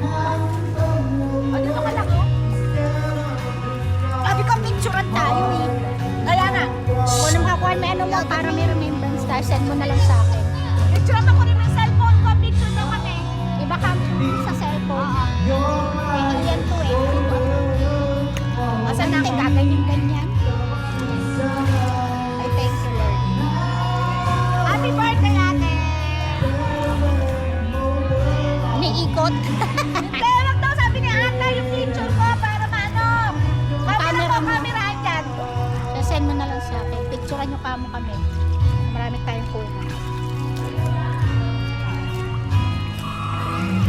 O, dito ka lang, oh. Sabi ko, picturean tayo eh. Kaya nga, Kung nang kakuha may ano mo, para may remembrance tayo, send mo na lang sa akin. picture ako rin ng cellphone ko. Picture daw kami. Iba ka sa cellphone. Eh, yan to eh. Asan Ate, ako? gaganyan-ganyan. Ay, thank you, Lord. Happy birthday, ate! Umiikot. Hindi, wag daw sabi ni ate yung picture ko para maano. Camera ko, camera dyan. So, send mo na lang sa akin. Picturean nyo kamo kami. Marami tayong kuha.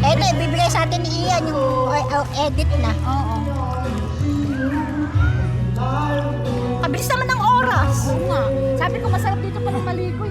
Eh, na, ibibigay sa atin ni Ian yung edit na. Oo. Kabilis naman ng oras. Oo nga. Sabi ko masarap dito palang maligo